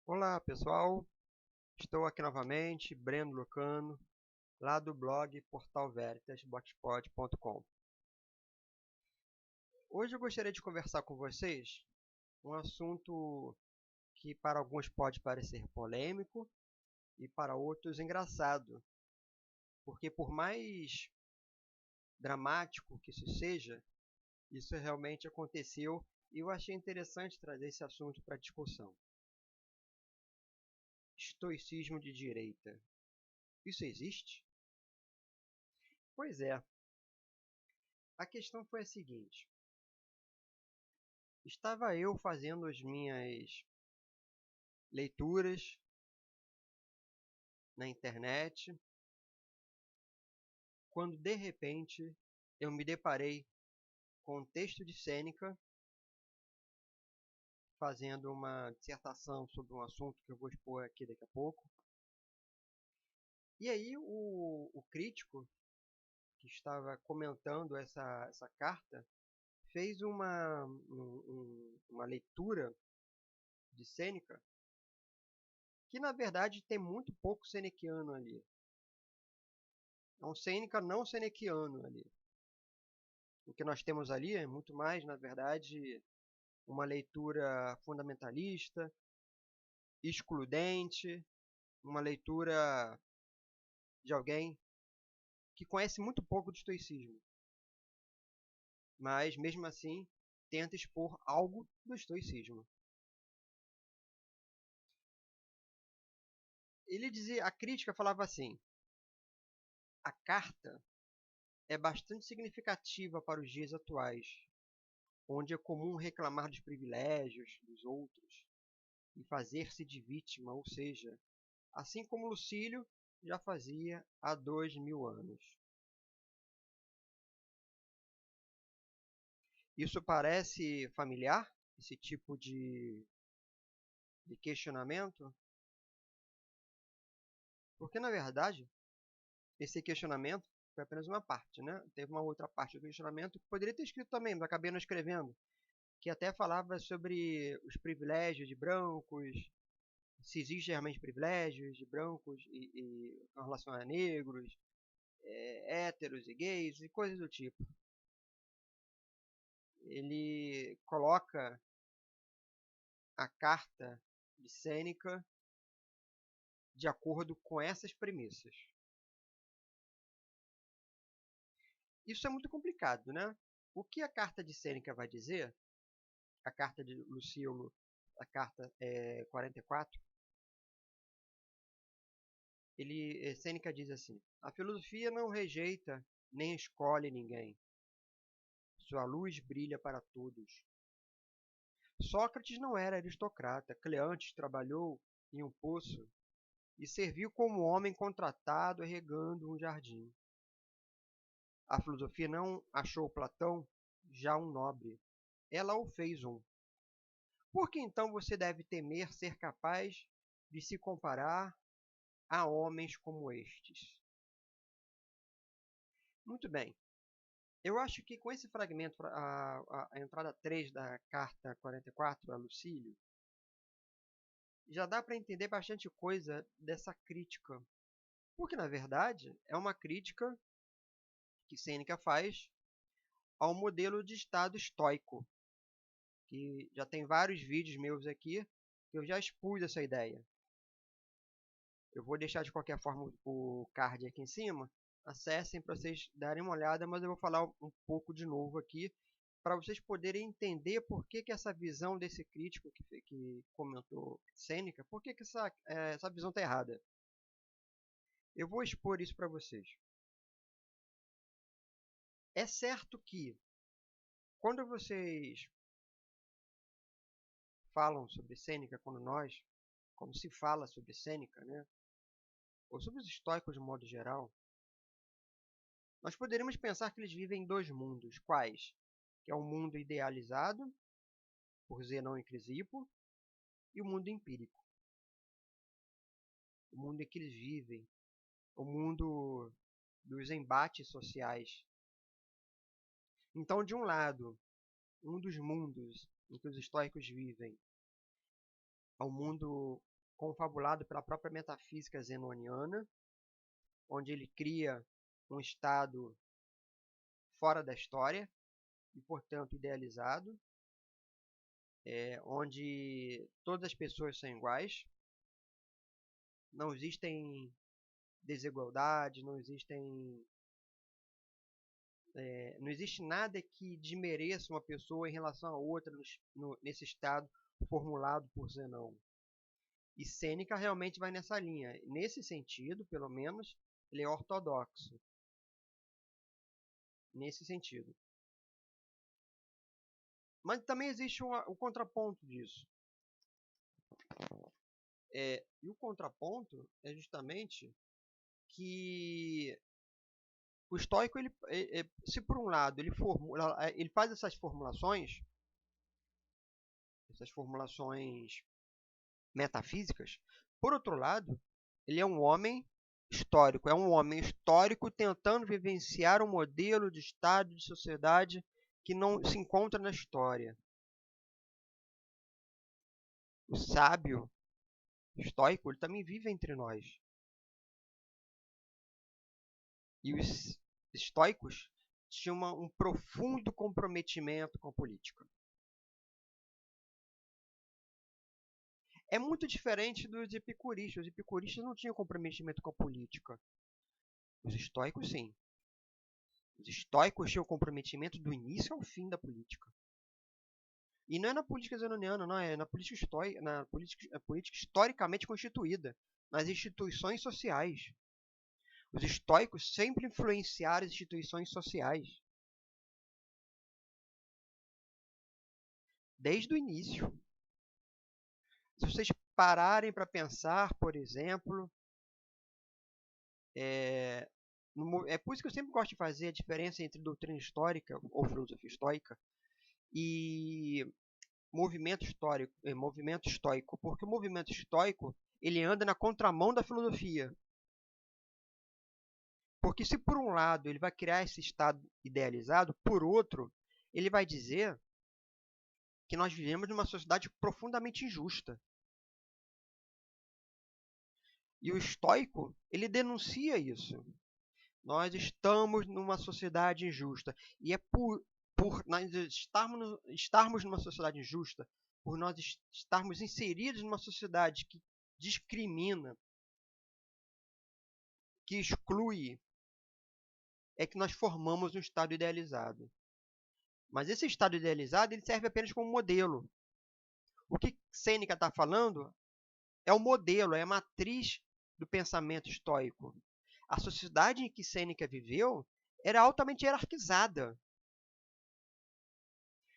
Olá, pessoal. Estou aqui novamente, Breno Lucano, lá do blog Portal Veritas, blogspot.com. Hoje eu gostaria de conversar com vocês um assunto que para alguns pode parecer polêmico e para outros engraçado, porque por mais dramático que isso seja, isso realmente aconteceu e eu achei interessante trazer esse assunto para discussão. Estoicismo de direita. Isso existe? Pois é. A questão foi a seguinte: estava eu fazendo as minhas leituras na internet, quando de repente eu me deparei com um texto de Sêneca fazendo uma dissertação sobre um assunto que eu vou expor aqui daqui a pouco. E aí o crítico que estava comentando essa carta fez uma leitura de Sêneca que na verdade tem muito pouco senequiano ali. É um Sêneca não senequiano ali. O que nós temos ali é muito mais, na verdade, uma leitura fundamentalista, excludente, uma leitura de alguém que conhece muito pouco de estoicismo, mas mesmo assim tenta expor algo do estoicismo. Ele dizia, a crítica falava assim: a carta é bastante significativa para os dias atuais, onde é comum reclamar dos privilégios dos outros e fazer-se de vítima, ou seja, assim como Lucílio já fazia há 2000 anos. Isso parece familiar, esse tipo de questionamento? Porque, na verdade, esse questionamento foi apenas uma parte, né? Teve uma outra parte do questionamento que poderia ter escrito também, mas acabei não escrevendo, que até falava sobre os privilégios de brancos, se existem realmente privilégios de brancos em relação a negros, héteros e gays e coisas do tipo. Ele coloca a carta de Sêneca de acordo com essas premissas. Isso é muito complicado, né? O que a carta de Sêneca vai dizer, a carta de Lucílio, a carta 44, Sêneca diz assim: a filosofia não rejeita nem escolhe ninguém. Sua luz brilha para todos. Sócrates não era aristocrata. Cleantes trabalhou em um poço e serviu como homem contratado regando um jardim. A filosofia não achou Platão já um nobre. Ela o fez um. Por que então você deve temer ser capaz de se comparar a homens como estes? Muito bem. Eu acho que com esse fragmento, a entrada 3 da carta 44 a Lucílio, já dá para entender bastante coisa dessa crítica. Porque, na verdade, é uma crítica que Sêneca faz ao modelo de Estado estoico, que já tem vários vídeos meus aqui que eu já expus essa ideia. Eu vou deixar de qualquer forma o card aqui em cima. Acessem para vocês darem uma olhada, mas eu vou falar um pouco de novo aqui para vocês poderem entender por que essa visão desse crítico que comentou Sêneca, por que essa visão está errada. Eu vou expor isso para vocês. É certo que quando vocês falam sobre Sêneca, quando se fala sobre Sêneca, né, ou sobre os estoicos de modo geral, nós poderíamos pensar que eles vivem em dois mundos. Quais? Que é o mundo idealizado, por Zenão e Crisipo, e o mundo empírico. O mundo em que eles vivem, o mundo dos embates sociais. Então, de um lado, um dos mundos em que os estoicos vivem é o mundo confabulado pela própria metafísica zenoniana, onde ele cria um estado fora da história e, portanto, idealizado, onde todas as pessoas são iguais, não existem desigualdade, não existe nada que desmereça uma pessoa em relação a outra nesse estado formulado por Zenão. E Sêneca realmente vai nessa linha. Nesse sentido, pelo menos, ele é ortodoxo. Nesse sentido. Mas também existe o contraponto disso. E o contraponto é justamente que o estoico, se por um lado ele faz essas formulações metafísicas, por outro lado, ele é um homem histórico tentando vivenciar um modelo de estado de sociedade que não se encontra na história. O sábio estoico, ele também vive entre nós. E os estoicos tinham um profundo comprometimento com a política. É muito diferente dos epicuristas. Os epicuristas não tinham comprometimento com a política. Os estoicos, sim. Os estoicos tinham comprometimento do início ao fim da política. E não é na política zenoniana, não. É na política historicamente constituída. Nas instituições sociais. Os estoicos sempre influenciaram as instituições sociais. Desde o início. Se vocês pararem para pensar, por exemplo, é por isso que eu sempre gosto de fazer a diferença entre doutrina histórica ou filosofia estoica e movimento estoico, porque o movimento estoico ele anda na contramão da filosofia. Porque se por um lado ele vai criar esse estado idealizado, por outro, ele vai dizer que nós vivemos numa sociedade profundamente injusta. E o estoico, ele denuncia isso. Nós estamos numa sociedade injusta. E é por nós estarmos numa sociedade injusta, por nós estarmos inseridos numa sociedade que discrimina, que exclui, é que nós formamos um estado idealizado. Mas esse estado idealizado ele serve apenas como modelo. O que Sêneca está falando é o modelo, é a matriz do pensamento estoico. A sociedade em que Sêneca viveu era altamente hierarquizada.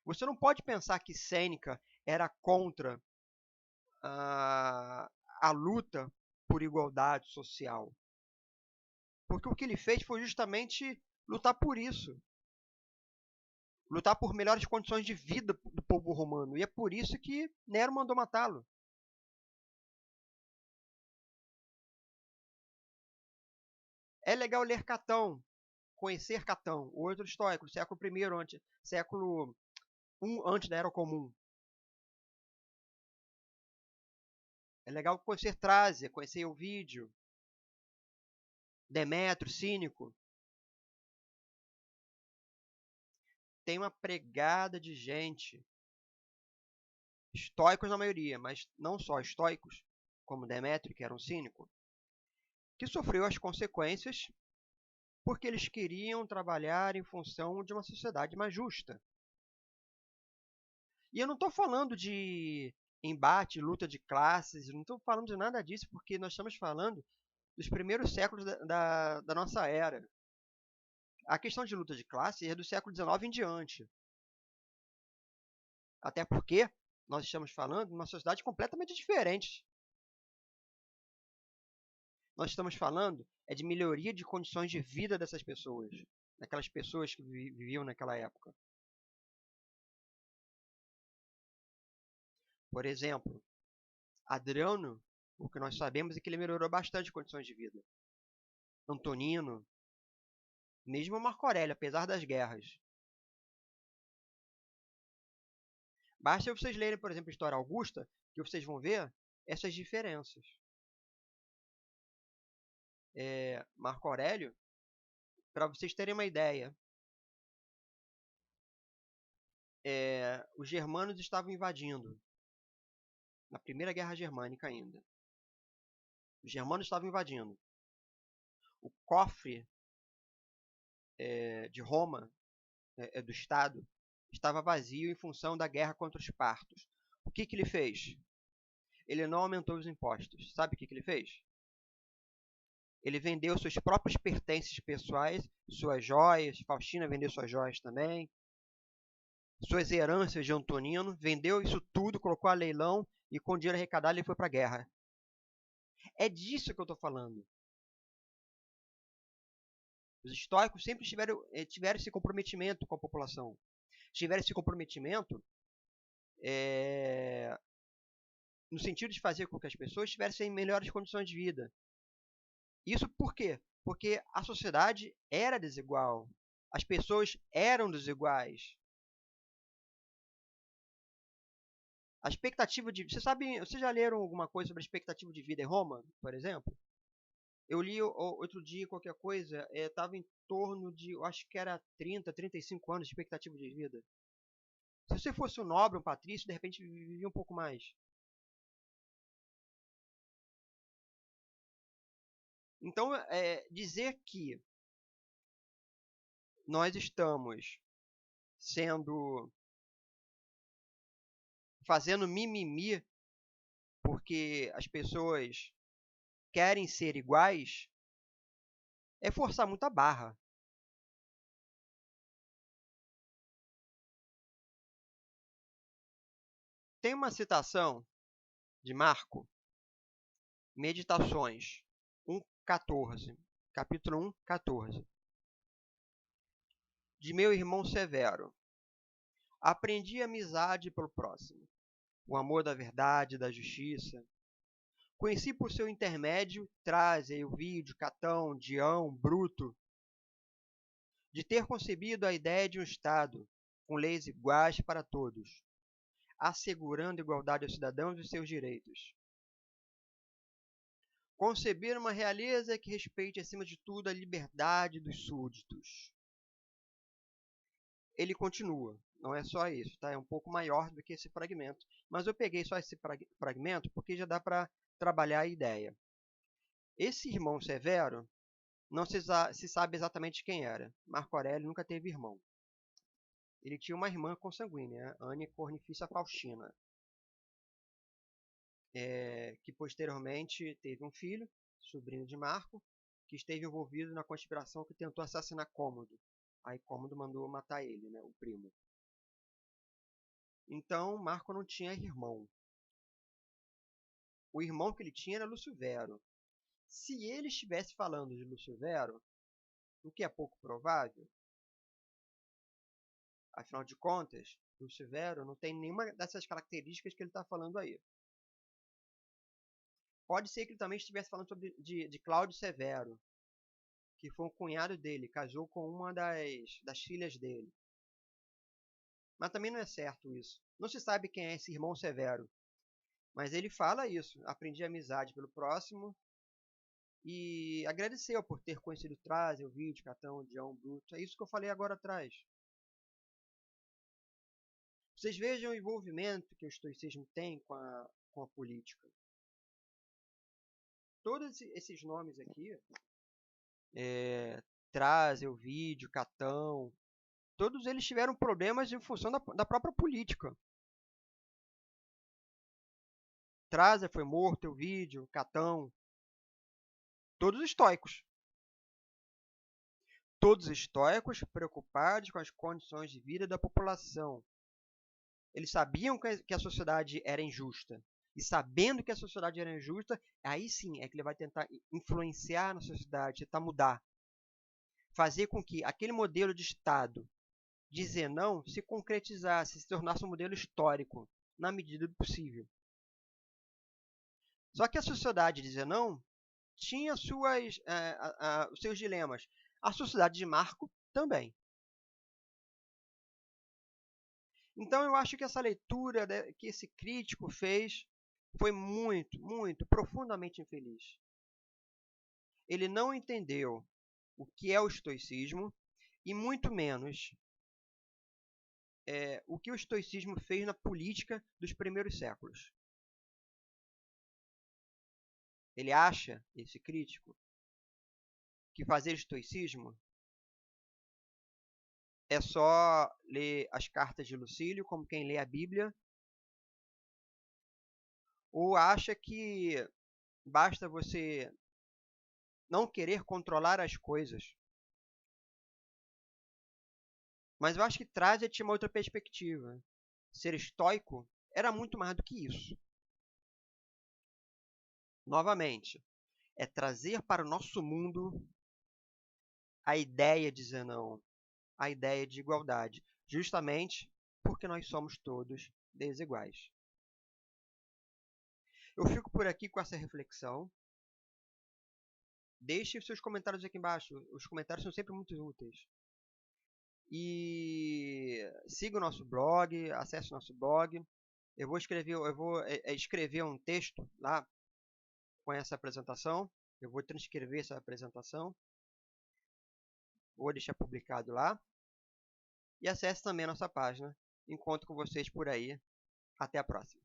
Você não pode pensar que Sêneca era contra a luta por igualdade social. Porque o que ele fez foi justamente lutar por isso. Lutar por melhores condições de vida do povo romano. E é por isso que Nero mandou matá-lo. É legal ler Catão, conhecer Catão, o outro estoico, século I, século I antes da Era Comum. É legal conhecer Trásia, conhecer Ovídio, Demétrio, Cínico. Tem uma pregada de gente, estoicos na maioria, mas não só estoicos, como Demétrio, que era um cínico, que sofreu as consequências porque eles queriam trabalhar em função de uma sociedade mais justa. E eu não estou falando de embate, luta de classes, não estou falando de nada disso, porque nós estamos falando dos primeiros séculos da nossa era. A questão de luta de classe é do século XIX em diante. Até porque nós estamos falando de uma sociedade completamente diferente. Nós estamos falando de melhoria de condições de vida dessas pessoas, daquelas pessoas que viviam naquela época. Por exemplo, Adriano, o que nós sabemos é que ele melhorou bastante as condições de vida. Antonino, mesmo Marco Aurélio, apesar das guerras. Basta vocês lerem, por exemplo, a História Augusta, que vocês vão ver essas diferenças. Marco Aurélio, para vocês terem uma ideia, os germanos estavam invadindo, na Primeira Guerra Germânica ainda. Os germanos estavam invadindo. O cofre de Roma, do Estado, estava vazio em função da guerra contra os partos. O que ele fez? Ele não aumentou os impostos. Sabe o que ele fez? Ele vendeu seus próprios pertences pessoais, suas joias, Faustina vendeu suas joias também, suas heranças de Antonino, vendeu isso tudo, colocou a leilão e com o dinheiro arrecadado ele foi para a guerra. É disso que eu estou falando. Os estoicos sempre tiveram esse comprometimento com a população. Tiveram esse comprometimento no sentido de fazer com que as pessoas tivessem melhores condições de vida. Isso por quê? Porque a sociedade era desigual. As pessoas eram desiguais. A expectativa de... Vocês já leram alguma coisa sobre a expectativa de vida em Roma, por exemplo? Eu li outro dia qualquer coisa, estava em torno de, eu acho que era 30, 35 anos de expectativa de vida. Se você fosse um nobre, um patrício, de repente vivia um pouco mais. Então, dizer que nós estamos fazendo mimimi porque as pessoas querem ser iguais é forçar muito a barra. Tem uma citação de Marco, Meditações 1:14, capítulo 1:14. De meu irmão Severo. Aprendi a amizade pelo próximo, o amor da verdade, da justiça. Conheci por seu intermédio Trásia, Euvídio, Catão, Dião, Bruto, de ter concebido a ideia de um Estado com leis iguais para todos, assegurando igualdade aos cidadãos e seus direitos. Conceber uma realeza que respeite, acima de tudo, a liberdade dos súditos. Ele continua, não é só isso, tá? É um pouco maior do que esse fragmento, mas eu peguei só esse fragmento porque já dá para trabalhar a ideia. Esse irmão Severo, não se sabe exatamente quem era. Marco Aurélio nunca teve irmão. Ele tinha uma irmã consanguínea, Anne Cornificia Faustina, que posteriormente teve um filho, sobrinho de Marco, que esteve envolvido na conspiração que tentou assassinar Cômodo. Aí Cômodo mandou matar ele, né, o primo. Então, Marco não tinha irmão. O irmão que ele tinha era Lúcio Vero. Se ele estivesse falando de Lúcio Vero, o que é pouco provável, afinal de contas, Lúcio Vero não tem nenhuma dessas características que ele está falando aí. Pode ser que ele também estivesse falando de Cláudio Severo, que foi um cunhado dele, casou com uma das filhas dele. Mas também não é certo isso. Não se sabe quem é esse irmão Severo. Mas ele fala isso. Aprendi amizade pelo próximo e agradeceu por ter conhecido Trásia, Euvídio, Catão, Dião, Bruto. É isso que eu falei agora atrás. Vocês vejam o envolvimento que o estoicismo tem com a política. Todos esses nomes aqui, Trásia, Euvídio, Catão, todos eles tiveram problemas em função da própria política. Trásia foi morto, Euvídio, Catão, todos estoicos. Todos estoicos preocupados com as condições de vida da população. Eles sabiam que a sociedade era injusta. E sabendo que a sociedade era injusta, aí sim é que ele vai tentar influenciar na sociedade, tentar mudar. Fazer com que aquele modelo de Estado de Zenão se concretizasse, se tornasse um modelo histórico, na medida do possível. Só que a sociedade de Zenão tinha os seus dilemas. A sociedade de Marco também. Então eu acho que essa leitura que esse crítico fez foi muito, muito, profundamente infeliz. Ele não entendeu o que é o estoicismo e muito menos o que o estoicismo fez na política dos primeiros séculos. Ele acha, esse crítico, que fazer estoicismo é só ler as cartas de Lucílio, como quem lê a Bíblia, ou acha que basta você não querer controlar as coisas. Mas eu acho que traz a ti uma outra perspectiva. Ser estoico era muito mais do que isso. Novamente, é trazer para o nosso mundo a ideia de Zenão, a ideia de igualdade, justamente porque nós somos todos desiguais. Eu fico por aqui com essa reflexão. Deixe seus comentários aqui embaixo. Os comentários são sempre muito úteis. E siga o nosso blog, acesse o nosso blog. Eu vou escrever um texto lá com essa apresentação. Eu vou transcrever essa apresentação. Vou deixar publicado lá. E acesse também a nossa página. Encontro com vocês por aí. Até a próxima.